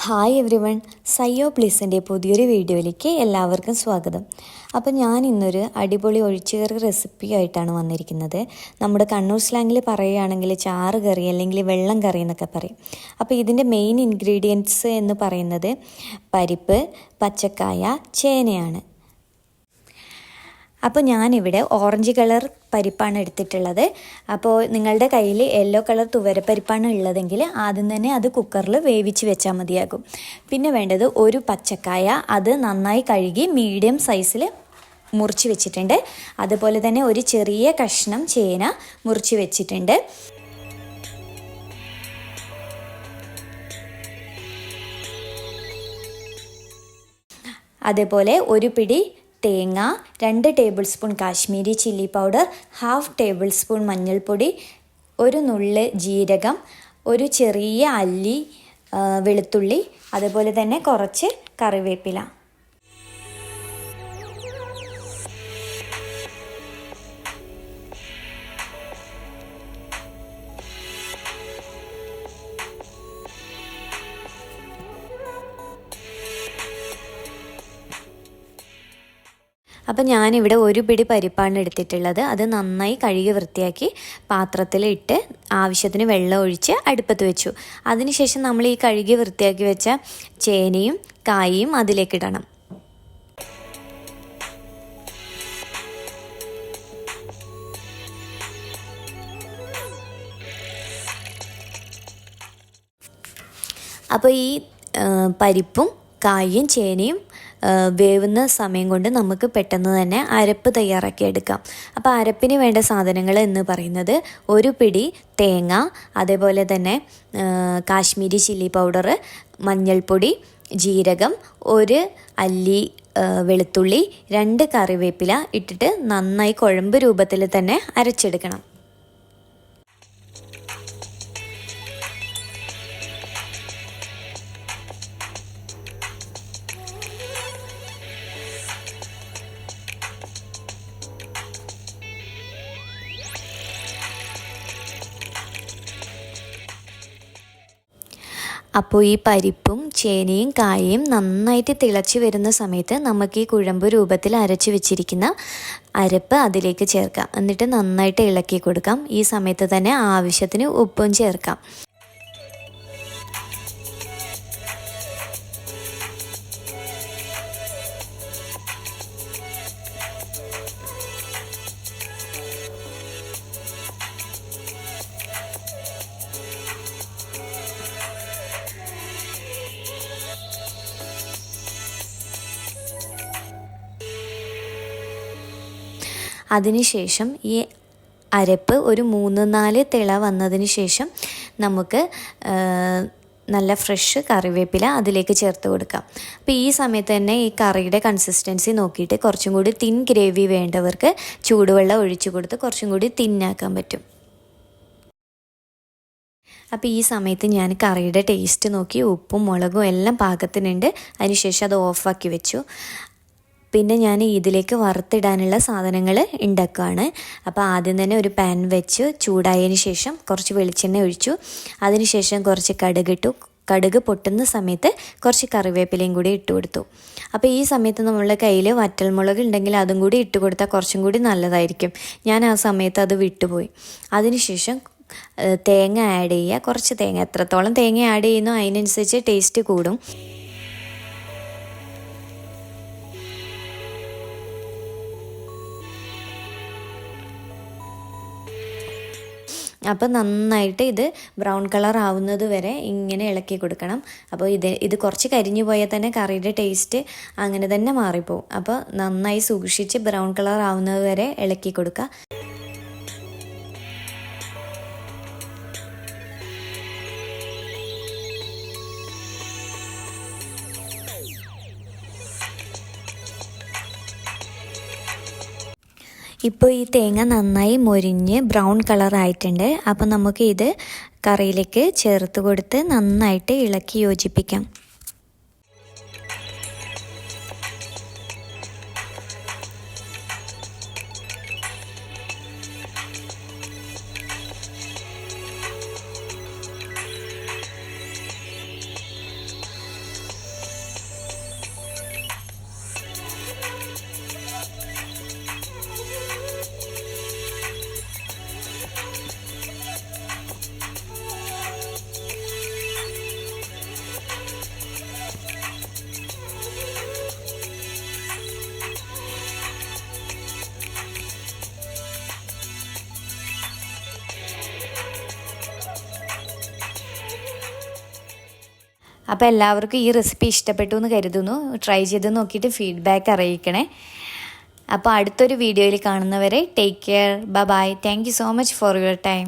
Hi every one, സയ്യോ പ്ലീസിൻ്റെ പുതിയൊരു വീഡിയോയിലേക്ക് എല്ലാവർക്കും സ്വാഗതം. അപ്പോൾ ഞാൻ ഇന്നൊരു അടിപൊളി ഒഴിച്ചുകറി റെസിപ്പി ആയിട്ടാണ് വന്നിരിക്കുന്നത്. നമ്മുടെ കണ്ണൂർ സ്ലാങ്ങിൽ പറയുകയാണെങ്കിൽ ചാറ് കറി അല്ലെങ്കിൽ വെള്ളം കറി എന്നൊക്കെ പറയും. അപ്പോൾ ഇതിൻ്റെ മെയിൻ ഇൻഗ്രീഡിയൻറ്റ്സ് എന്ന് പറയുന്നത് പരിപ്പ്, പച്ചക്കായ, ചേനയാണ്. അപ്പോൾ ഞാനിവിടെ ഓറഞ്ച് കളർ പരിപ്പാണ് എടുത്തിട്ടുള്ളത്. അപ്പോൾ നിങ്ങളുടെ കയ്യിൽ യെല്ലോ കളർ തുവരപ്പരിപ്പാണ് ഉള്ളതെങ്കിൽ ആദ്യം തന്നെ അത് കുക്കറിൽ വേവിച്ച് വെച്ചാൽ മതിയാകും. പിന്നെ വേണ്ടത് ഒരു പച്ചക്കായ, അത് നന്നായി കഴുകി മീഡിയം സൈസിൽ മുറിച്ച് വെച്ചിട്ടുണ്ട്. അതുപോലെ തന്നെ ഒരു ചെറിയ കഷ്ണം ചേന മുറിച്ച് വെച്ചിട്ടുണ്ട്. അതേപോലെ ഒരു പിടി തേങ്ങ, 2 table spoon Kashmiri chilli powder, 1/2 table spoon മഞ്ഞൾപ്പൊടി, ഒരു നുള്ള് ജീരകം, ഒരു ചെറിയ അല്ലി വെളുത്തുള്ളി, അതുപോലെ തന്നെ കുറച്ച് കറിവേപ്പില. അപ്പം ഞാനിവിടെ ഒരു പിടി പരിപ്പാണ് എടുത്തിട്ടുള്ളത്. അത് നന്നായി കഴുകി വൃത്തിയാക്കി പാത്രത്തിലിട്ട് ആവശ്യത്തിന് വെള്ളം ഒഴിച്ച് അടുപ്പത്ത് വെച്ചു. അതിനുശേഷം നമ്മൾ ഈ കഴുകി വൃത്തിയാക്കി വെച്ച ചേനയും കായും അതിലേക്കിടണം. അപ്പോൾ ഈ പരിപ്പും കായും ചേനയും വേവുന്ന സമയം കൊണ്ട് നമുക്ക് പെട്ടെന്ന് തന്നെ അരപ്പ് തയ്യാറാക്കി എടുക്കാം. അപ്പോൾ അരപ്പിന് വേണ്ട സാധനങ്ങൾ എന്ന് പറയുന്നത് ഒരു പിടി തേങ്ങ, അതേപോലെ തന്നെ കാശ്മീരി ചില്ലി പൗഡർ, മഞ്ഞൾപ്പൊടി, ജീരകം, ഒരു അല്ലി വെളുത്തുള്ളി, 2 കറിവേപ്പില ഇട്ടിട്ട് നന്നായി കുഴമ്പ് രൂപത്തിൽ തന്നെ അരച്ചെടുക്കണം. അപ്പോൾ ഈ പരിപ്പും ചേനയും കായയും നന്നായിട്ട് തിളച്ച് വരുന്ന സമയത്ത് നമുക്ക് ഈ കുഴമ്പ് രൂപത്തിൽ അരച്ച് വെച്ചിരിക്കുന്ന അരപ്പ് അതിലേക്ക് ചേർക്കാം. എന്നിട്ട് നന്നായിട്ട് ഇളക്കി കൊടുക്കാം. ഈ സമയത്ത് തന്നെ ആവശ്യത്തിന് ഉപ്പും ചേർക്കാം. അതിനുശേഷം ഈ അരപ്പ് ഒരു 3-4 തിള വന്നതിന് ശേഷം നമുക്ക് നല്ല ഫ്രഷ് കറിവേപ്പില അതിലേക്ക് ചേർത്ത് കൊടുക്കാം. അപ്പോൾ ഈ സമയത്ത് തന്നെ ഈ കറിയുടെ കൺസിസ്റ്റൻസി നോക്കിയിട്ട് കുറച്ചും കൂടി തിൻ ഗ്രേവി വേണ്ടവർക്ക് ചൂടുവെള്ളം ഒഴിച്ചു കൊടുത്ത് കുറച്ചും കൂടി തിന്നാക്കാൻ പറ്റും. അപ്പോൾ ഈ സമയത്ത് ഞാൻ കറിയുടെ ടേസ്റ്റ് നോക്കി ഉപ്പും മുളകും എല്ലാം പാകത്തിനുണ്ട്. അതിനുശേഷം അത് ഓഫാക്കി വെച്ചു. പിന്നെ ഞാൻ ഇതിലേക്ക് വറുത്തിടാനുള്ള സാധനങ്ങൾ ഉണ്ടാക്കുകയാണ്. അപ്പോൾ ആദ്യം തന്നെ ഒരു പാൻ വെച്ച് ചൂടായതിന് ശേഷം കുറച്ച് വെളിച്ചെണ്ണ ഒഴിച്ചു. അതിനുശേഷം കുറച്ച് കടുകിട്ടു. കടുക് പൊട്ടുന്ന സമയത്ത് കുറച്ച് കറിവേപ്പിലയും കൂടി ഇട്ട് കൊടുത്തു. അപ്പോൾ ഈ സമയത്ത് നമ്മളുടെ കയ്യിൽ വറ്റൽമുളക് ഉണ്ടെങ്കിൽ അതും കൂടി ഇട്ട് കൊടുത്താൽ കുറച്ചും കൂടി നല്ലതായിരിക്കും. ഞാൻ ആ സമയത്ത് അത് വിട്ടുപോയി. അതിനുശേഷം തേങ്ങ ആഡ് ചെയ്യുക. കുറച്ച് തേങ്ങ, എത്രത്തോളം തേങ്ങ ആഡ് ചെയ്യുന്നോ അതിനനുസരിച്ച് ടേസ്റ്റ് കൂടും. അപ്പോൾ നന്നായിട്ട് ഇത് ബ്രൗൺ കളർ ആവുന്നത് വരെ ഇങ്ങനെ ഇളക്കി കൊടുക്കണം. അപ്പോൾ ഇത് കുറച്ച് കരിഞ്ഞു പോയാൽ തന്നെ കറിയുടെ ടേസ്റ്റ് അങ്ങനെ തന്നെ മാറിപ്പോവും. അപ്പോൾ നന്നായി സൂക്ഷിച്ച് ബ്രൗൺ കളർ ആവുന്നത് വരെ ഇളക്കി കൊടുക്കുക. ഇപ്പോൾ ഈ തേങ്ങ നന്നായി മൊരിഞ്ഞ് ബ്രൗൺ കളറായിട്ടുണ്ട്. അപ്പോൾ നമുക്ക് ഇത് കറിയിലേക്ക് ചേർത്ത് കൊടുത്ത് നന്നായിട്ട് ഇളക്കി യോജിപ്പിക്കാം. അപ്പോൾ എല്ലാവർക്കും ഈ റെസിപ്പി ഇഷ്ടപ്പെട്ടു എന്ന് കരുതുന്നു. ട്രൈ ചെയ്ത് നോക്കിയിട്ട് ഫീഡ്ബാക്ക് അറിയിക്കണേ. അപ്പോൾ അടുത്തൊരു വീഡിയോയിൽ കാണുന്നവരെ take care. Bye. Thank you so much for your time.